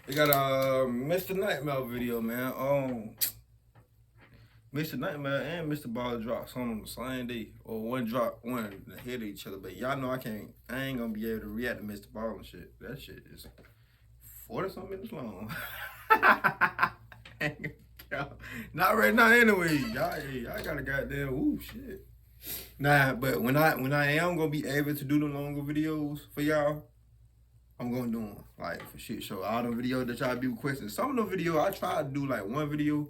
We got a Mr. Nightmare video, man. Mr. Nightmare and Mr. Baller drops on the same day, or one ahead of each other. But y'all know I ain't gonna be able to react to Mr. Baller and shit. That shit is 40-something minutes long. Not right now, anyway. Y'all got a goddamn shit. Nah, but when I am gonna be able to do the longer videos for y'all, I'm gonna do them, like, for shit show. All them videos that y'all be requesting. Some of the videos, I tried to do, like, one video.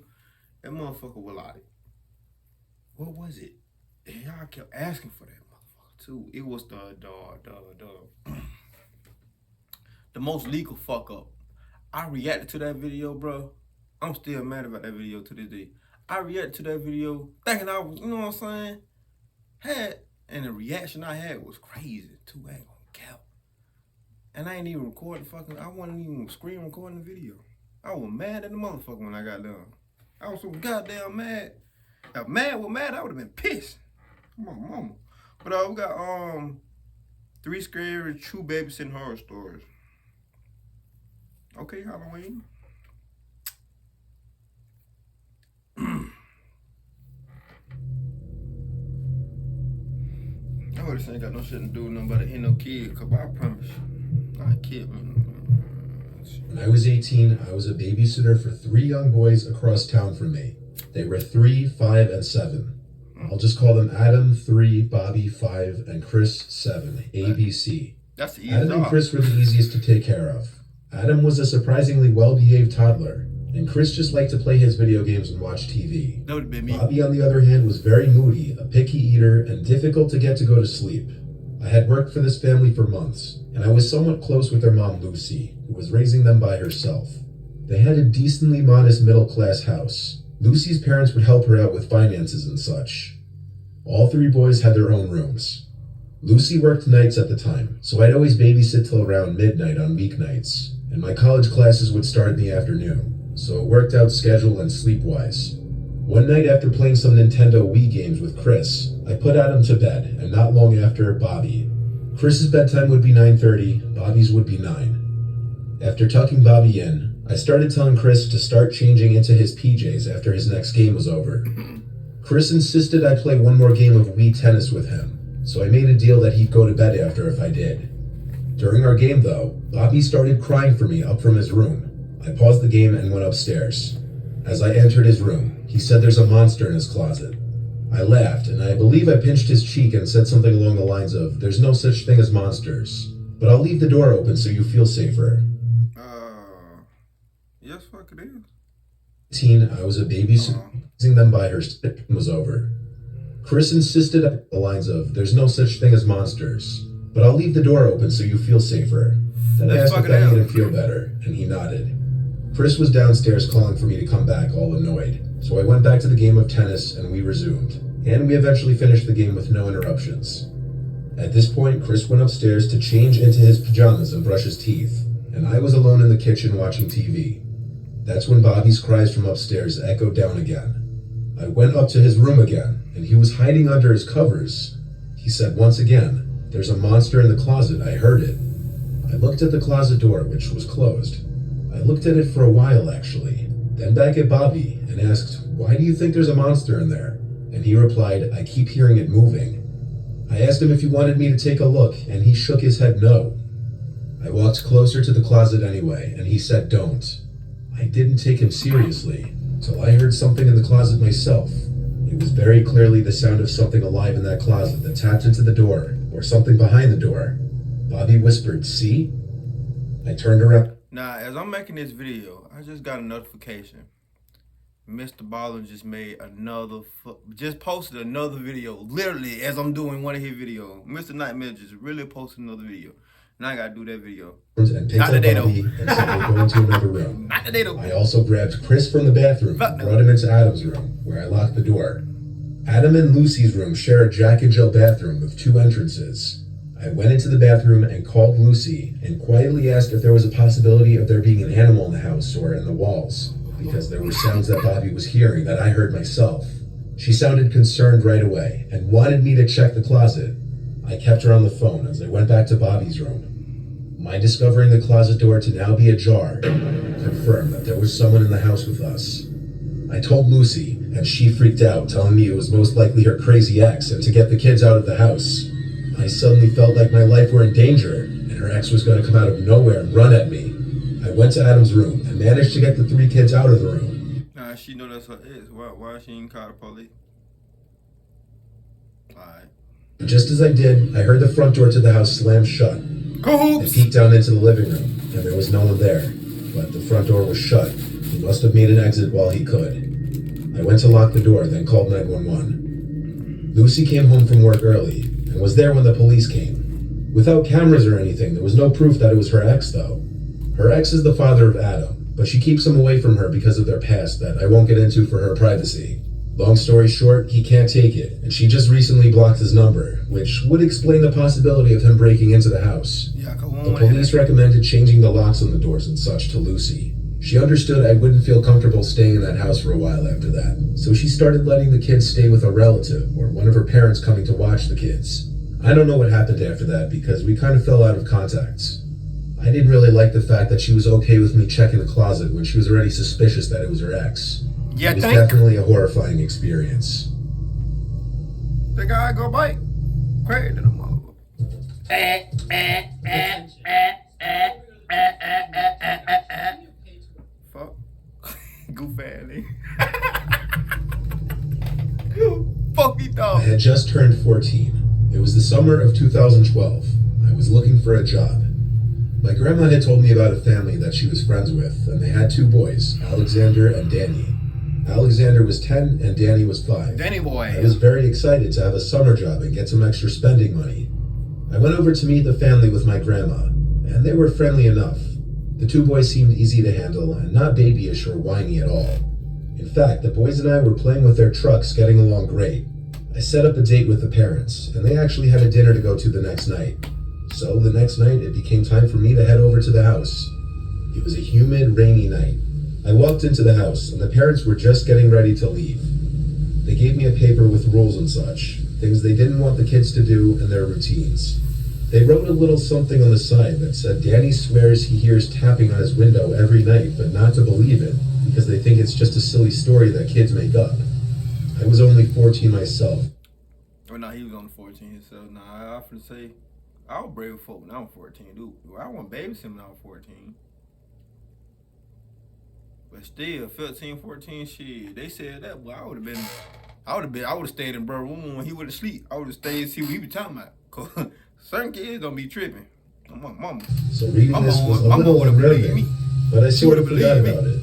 That motherfucker was like, what was it? And y'all kept asking for that motherfucker, too. It was the most legal fuck up. I reacted to that video, bro. I'm still mad about that video to this day. I reacted to that video thinking I was, you know what I'm saying? And the reaction I had was crazy, too. I ain't gonna cap. And I ain't even recording I wasn't even screen recording the video. I was mad at the motherfucker when I got done. I was so goddamn mad. If mad was mad, I would have been pissed. My mama. But we got 3 scary true babysitting horror stories. Okay, Halloween. I would have said got no shit to do with nobody ain't no kid, cause I promise you, I kid. When I was 18, I was a babysitter for 3 young boys across town from me. They were 3, 5, and 7. I'll just call them Adam 3, Bobby 5, and Chris 7. ABC. That's the easy Adam and Chris were the easiest to take care of. Adam was a surprisingly well-behaved toddler, and Chris just liked to play his video games and watch TV. That would have been me. Bobby, on the other hand, was very moody, a picky eater, and difficult to get to go to sleep. I had worked for this family for months, and I was somewhat close with their mom, Lucy, who was raising them by herself. They had a decently modest middle-class house. Lucy's parents would help her out with finances and such. All 3 boys had their own rooms. Lucy worked nights at the time, so I'd always babysit till around midnight on weeknights, and my college classes would start in the afternoon, so it worked out schedule and sleep-wise. One night after playing some Nintendo Wii games with Chris, I put Adam to bed, and not long after, Bobby. Chris's bedtime would be 9:30, Bobby's would be 9. After tucking Bobby in, I started telling Chris to start changing into his PJs after his next game was over. Chris insisted I play one more game of Wii tennis with him, so I made a deal that he'd go to bed after if I did. During our game, though, Bobby started crying for me up from his room. I paused the game and went upstairs. As I entered his room, he said there's a monster in his closet. I laughed, and I believe I pinched his cheek and said something along the lines of, there's no such thing as monsters, but I'll leave the door open so you feel safer. Yes, fuck it is. I was a babysitter, raising them by her stick was over. Chris insisted along the lines of, there's no such thing as monsters, but I'll leave the door open so you feel safer. Then I asked if that made him feel better, and he nodded. Chris was downstairs calling for me to come back, all annoyed, so I went back to the game of tennis and we resumed, and we eventually finished the game with no interruptions. At this point, Chris went upstairs to change into his pajamas and brush his teeth, and I was alone in the kitchen watching TV. That's when Bobby's cries from upstairs echoed down again. I went up to his room again, and he was hiding under his covers. He said once again, there's a monster in the closet, I heard it. I looked at the closet door, which was closed. I looked at it for a while, actually, then back at Bobby, and asked, why do you think there's a monster in there? And he replied, I keep hearing it moving. I asked him if he wanted me to take a look, and he shook his head no. I walked closer to the closet anyway, and he said don't. I didn't take him seriously, till I heard something in the closet myself. It was very clearly the sound of something alive in that closet that tapped into the door, or something behind the door. Bobby whispered, see? I turned around. Now, as I'm making this video, I just got a notification. Mr. Baller just posted another video, literally as I'm doing one of his videos. Mr. Nightmare just really posted another video. Now I gotta do that video. And picked up Bobby and said we're going to another room. Not today though. I also grabbed Chris from the bathroom and brought him into Adam's room, where I locked the door. Adam and Lucy's room share a Jack and Jill bathroom with 2 entrances. I went into the bathroom and called Lucy and quietly asked if there was a possibility of there being an animal in the house or in the walls, because there were sounds that Bobby was hearing that I heard myself. She sounded concerned right away and wanted me to check the closet. I kept her on the phone as I went back to Bobby's room. My discovering the closet door to now be ajar confirmed that there was someone in the house with us. I told Lucy, and she freaked out, telling me it was most likely her crazy ex and to get the kids out of the house. I suddenly felt like my life were in danger, and her ex was going to come out of nowhere and run at me. I went to Adam's room and managed to get the 3 kids out of the room. Nah, she know that's her ex. Why she ain't called the police? Alright. Just as I did, I heard the front door to the house slam shut. I peeked down into the living room, and there was no one there, but the front door was shut. He must have made an exit while he could. I went to lock the door, then called 911. Lucy came home from work early, and was there when the police came. Without cameras or anything, there was no proof that it was her ex, though. Her ex is the father of Adam, but she keeps him away from her because of their past that I won't get into for her privacy. Long story short, he can't take it, and she just recently blocked his number, which would explain the possibility of him breaking into the house. Yeah, the police recommended changing the locks on the doors and such to Lucy. She understood I wouldn't feel comfortable staying in that house for a while after that, so she started letting the kids stay with a relative or one of her parents coming to watch the kids. I don't know what happened after that because we kind of fell out of contacts. I didn't really like the fact that she was okay with me checking the closet when she was already suspicious that it was her ex. Yeah, it was definitely a horrifying experience. The guy go bite. Crazy to the mother. Fuck. Goof ass nigga. Fuck he thought. I had just turned 14. It was the summer of 2012. I was looking for a job. My grandma had told me about a family that she was friends with, and they had 2 boys, Alexander and Danny. Alexander was 10 and Danny was 5. Danny boy. I was very excited to have a summer job and get some extra spending money. I went over to meet the family with my grandma, and they were friendly enough. The 2 boys seemed easy to handle and not babyish or whiny at all. In fact, the boys and I were playing with their trucks, getting along great. I set up a date with the parents, and they actually had a dinner to go to the next night. So the next night, it became time for me to head over to the house. It was a humid, rainy night. I walked into the house, and the parents were just getting ready to leave. They gave me a paper with rules and such, things they didn't want the kids to do and their routines. They wrote a little something on the side that said Danny swears he hears tapping on his window every night, but not to believe it, because they think it's just a silly story that kids make up. I was only 14 myself. Oh, no, he was on 14, so nah, I often say, I was brave folk when I was 14, dude. I wasn't babysitting when I was 14. But still, 15, 14, shit, they said that, boy, I would have stayed in bro room when he went to sleep. I would have stayed and see what he was talking about. Cause certain kids don't be tripping. My mama. So reading this was a little unnerving, but I sort of forgot about it.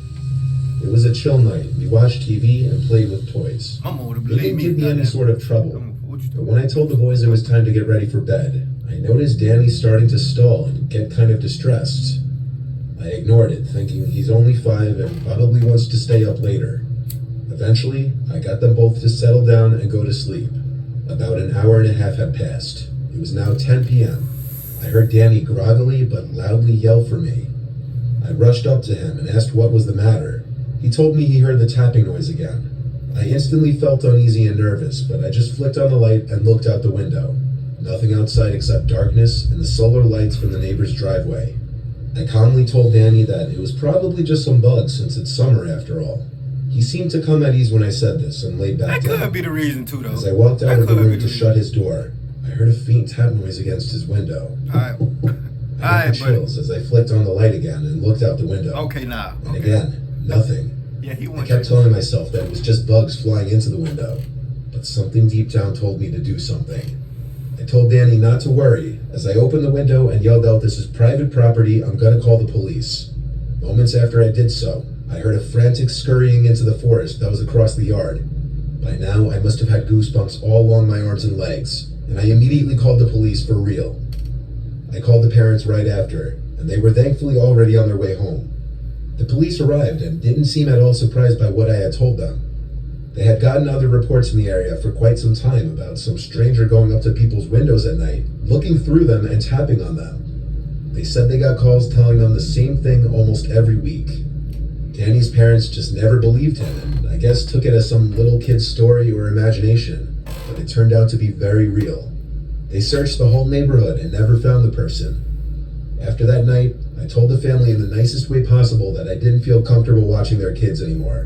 It was a chill night. We watched TV and played with toys. They didn't give me any sort of trouble. But when I told the boys it was time to get ready for bed, I noticed Danny starting to stall and get kind of distressed. I ignored it, thinking he's only 5 and probably wants to stay up later. Eventually, I got them both to settle down and go to sleep. About an hour and a half had passed. It was now 10 p.m. I heard Danny groggily but loudly yell for me. I rushed up to him and asked what was the matter. He told me he heard the tapping noise again. I instantly felt uneasy and nervous, but I just flicked on the light and looked out the window. Nothing outside except darkness and the solar lights from the neighbor's driveway. I calmly told Danny that it was probably just some bugs since it's summer after all. He seemed to come at ease when I said this and laid back down. That could be the reason too, though. As I walked out of the room to shut his door, I heard a faint tap noise against his window. I got chills as I flicked on the light again and looked out the window. Okay, now. And again, nothing. Yeah, I kept telling myself that it was just bugs flying into the window, but something deep down told me to do something. I told Danny not to worry as I opened the window and yelled out, "This is private property, I'm gonna call the police." Moments after I did so, I heard a frantic scurrying into the forest that was across the yard. By now, I must have had goosebumps all along my arms and legs, and I immediately called the police for real. I called the parents right after, and they were thankfully already on their way home. The police arrived and didn't seem at all surprised by what I had told them. They had gotten other reports in the area for quite some time about some stranger going up to people's windows at night, looking through them and tapping on them. They said they got calls telling them the same thing almost every week. Danny's parents just never believed him and I guess took it as some little kid's story or imagination, but it turned out to be very real. They searched the whole neighborhood and never found the person. After that night, I told the family in the nicest way possible that I didn't feel comfortable watching their kids anymore.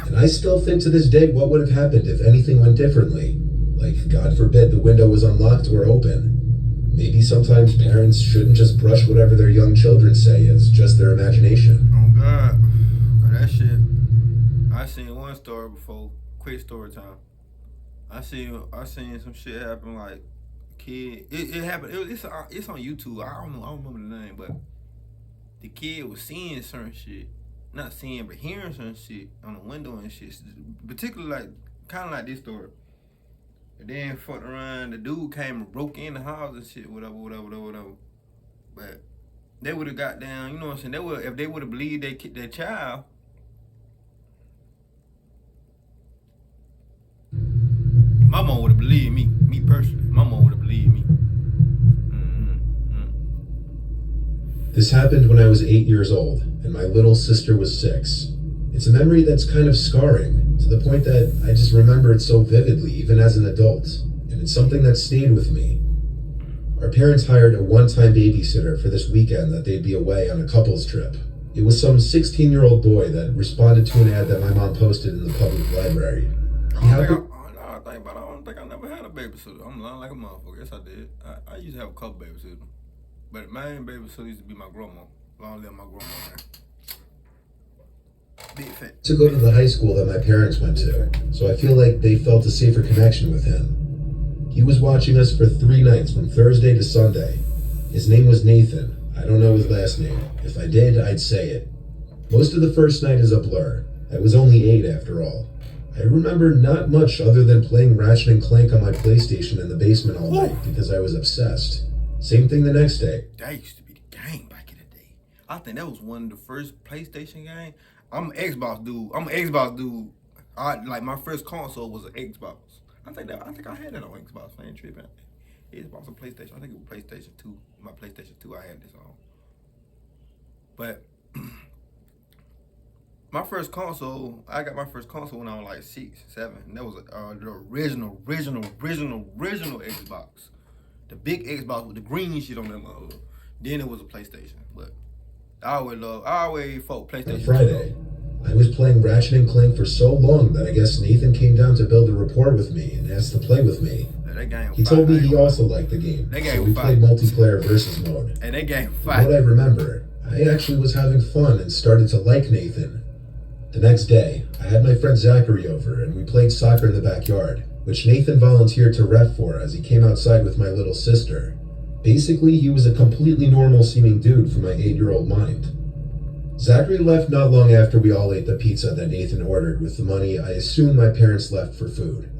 And I still think to this day what would have happened if anything went differently. Like, God forbid the window was unlocked or open. Maybe sometimes parents shouldn't just brush whatever their young children say as just their imagination. Oh God, that shit. I seen one story before. Quick story time. I seen some shit happen like kid. It happened. It's on YouTube. I don't remember the name, but the kid was seeing certain shit, not seeing but hearing certain shit on the window and shit. Particularly like kind of like this story. And then fucked around. The dude came and broke in the house and shit. Whatever. But they would have got down. You know what I'm saying? If they would have believed their child. My mom would have believed me. Me personally, my mom would have believed me. This happened when I was 8 years old, and my little sister was 6. It's a memory that's kind of scarring, to the point that I just remember it so vividly, even as an adult, and it's something that stayed with me. Our parents hired a one-time babysitter for this weekend that they'd be away on a couples trip. It was some 16-year-old boy that responded to an ad that my mom posted in the public library. I don't think I never had a babysitter. I'm lying like a motherfucker. Yes, I did. I used to have a couple babysitters. But my main babysitter used to be my grandma. Long live my grandma, man. Big fat. To go to the high school that my parents went to, so I feel like they felt a safer connection with him. He was watching us for 3 nights from Thursday to Sunday. His name was Nathan. I don't know his last name. If I did, I'd say it. Most of the first night is a blur. I was only 8 after all. I remember not much other than playing Ratchet and Clank on my PlayStation in the basement all night because I was obsessed. Same thing the next day. That used to be the game back in the day. I think that was one of the first PlayStation games. I'm an Xbox dude. Like my first console was an Xbox. I think I had that on Xbox. I ain't tripping. Xbox and PlayStation. I think it was PlayStation 2. My PlayStation 2 I had this on. But I got my first console when I was like 6, 7. And that was the original Xbox. The big Xbox with the green shit on that motherfucker. Then it was a PlayStation. But I always fought PlayStation. On Friday, I was playing Ratchet and Clank for so long that I guess Nathan came down to build a rapport with me and asked to play with me. He told me he also liked the game, so we played multiplayer versus mode. And that game From what I remember, I actually was having fun and started to like Nathan. The next day, I had my friend Zachary over and we played soccer in the backyard, which Nathan volunteered to ref for as he came outside with my little sister. Basically, he was a completely normal-seeming dude for my 8-year-old mind. Zachary left not long after we all ate the pizza that Nathan ordered with the money I assume my parents left for food.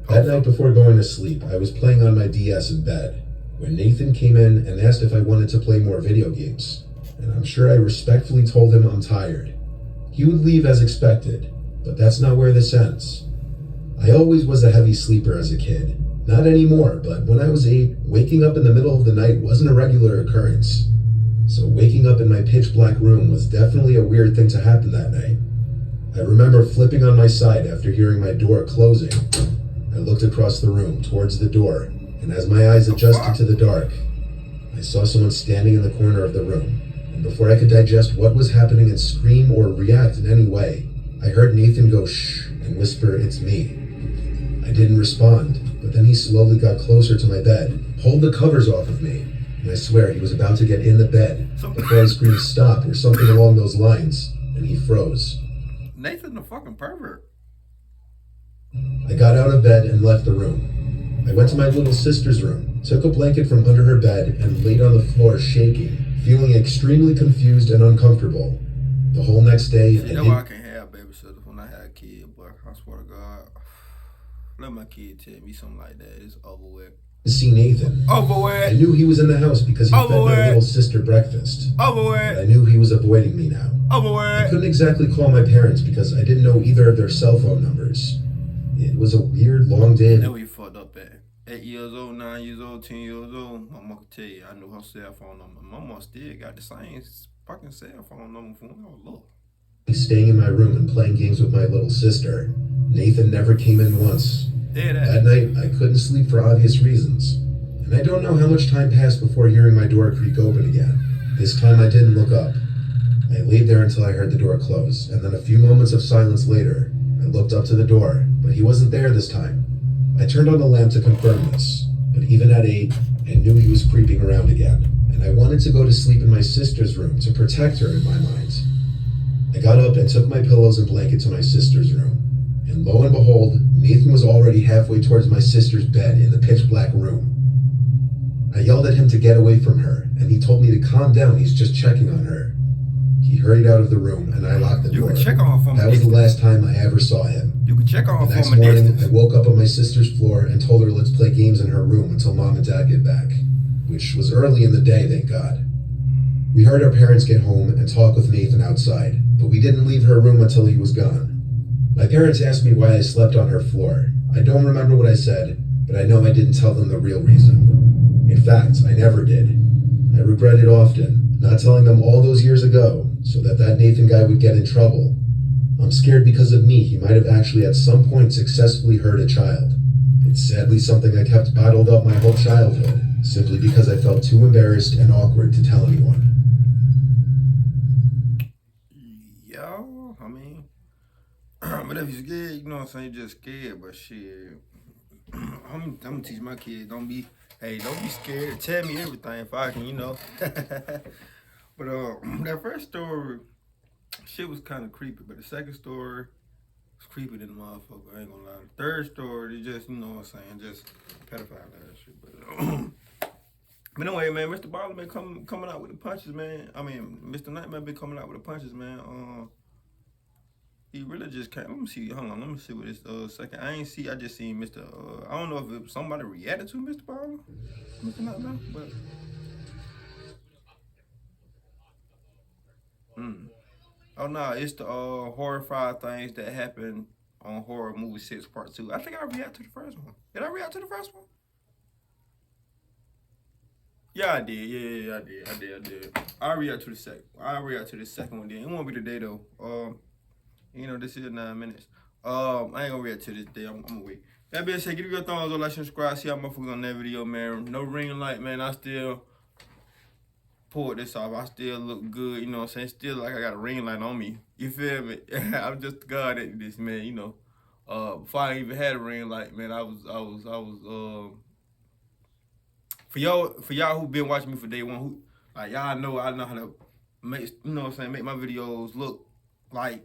That night before going to sleep, I was playing on my DS in bed when Nathan came in and asked if I wanted to play more video games, and I'm sure I respectfully told him I'm tired. He would leave as expected, but that's not where this ends. I always was a heavy sleeper as a kid. Not anymore, but when I was 8, waking up in the middle of the night wasn't a regular occurrence. So waking up in my pitch black room was definitely a weird thing to happen that night. I remember flipping on my side after hearing my door closing. I looked across the room towards the door, and as my eyes adjusted to the dark, I saw someone standing in the corner of the room. And before I could digest what was happening and scream or react in any way, I heard Nathan go shh and whisper, "It's me." I didn't respond, but then he slowly got closer to my bed, pulled the covers off of me, and I swear he was about to get in the bed before I screamed stop or something along those lines, and he froze. Nathan's a fucking pervert. I got out of bed and left the room. I went to my little sister's room, took a blanket from under her bed, and laid on the floor shaking, feeling extremely confused and uncomfortable. The whole next day, You know I can't have babysitters when I had a kid, but I swear to God, let my kid tell me something like that. It's over with. See Nathan. Over with. I knew he was in the house because he fed my little sister breakfast. Over with. But I knew he was avoiding me now. Over with. I couldn't exactly call my parents because I didn't know either of their cell phone numbers. It was a weird, long day. You know where you fucked up at. 8 years old, 9 years old, 10 years old. Mama could tell you, I knew her cell phone number. Mama still got the same fucking cell phone number for me. Oh, Lord. Staying in my room and playing games with my little sister. Nathan never came in once. That night, I couldn't sleep for obvious reasons. And I don't know how much time passed before hearing my door creak open again. This time I didn't look up. I laid there until I heard the door close, and then a few moments of silence later, I looked up to the door, but he wasn't there this time. I turned on the lamp to confirm this, but even at 8, I knew he was creeping around again, and I wanted to go to sleep in my sister's room to protect her in my mind. I got up and took my pillows and blanket to my sister's room, and lo and behold, Nathan was already halfway towards my sister's bed in the pitch black room. I yelled at him to get away from her, and he told me to calm down, he's just checking on her. He hurried out of the room, and I locked the door. That was the last time I ever saw him. You could check on the next morning, I woke up on my sister's floor and told her let's play games in her room until Mom and Dad get back, which was early in the day, thank God. We heard our parents get home and talk with Nathan outside, but we didn't leave her room until he was gone. My parents asked me why I slept on her floor. I don't remember what I said, but I know I didn't tell them the real reason. In fact, I never did. I regret it often, not telling them all those years ago, so that Nathan guy would get in trouble. I'm scared because of me, he might have actually at some point successfully hurt a child. It's sadly something I kept bottled up my whole childhood, simply because I felt too embarrassed and awkward to tell anyone. Yeah, I mean, but if you're scared, you know what I'm saying, you're just scared, but shit, I'm gonna teach my kids, don't be scared, tell me everything if I can, you know. But that first story, shit was kind of creepy, but the second story was creepy than the motherfucker, I ain't gonna lie. The third story, they just, you know what I'm saying, just pedophile and shit, but anyway, man, Mr. Baller been coming out with the punches, man. I mean, Mr. Nightmare been coming out with the punches, man. He really just can't. Let me see. Hold on. Let me see what this second. I just seen Mr. I don't know if somebody reacted to Mr. Baller, Mr. Nightmare, but. Oh no, it's the horrified things that happened on Horror Movie 6 Part 2. I think I reacted to the first one. Did I react to the first one? Yeah, I did. Yeah, I did. I react to the second. I react to the second one. Then it won't be today though. You know, this is 9 minutes. I ain't gonna react to this day. I'm gonna wait. That being said, give your thumbs up, like, subscribe, see how motherfuckers on that video, man. No ring light, man. I still pulled this off. I still look good, you know what I'm saying? Still like I got a ring light on me. You feel me? I'm just God at this, man, you know. Before I even had a ring light, man, I was for y'all who been watching me for day one, who like y'all know I know how to make, you know what I'm saying, make my videos look like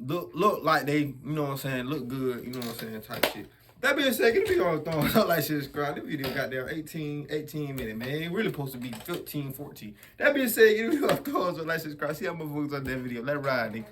they, you know what I'm saying, look good, you know what I'm saying, type shit. That being said, give me all the thumbs up, like, shit, subscribe. This video got there 18 minutes, man. It really supposed to be 15, 14. That being said, give me all the thumbs up, like, subscribe. See how motherfuckers on that video. Let it ride, nigga.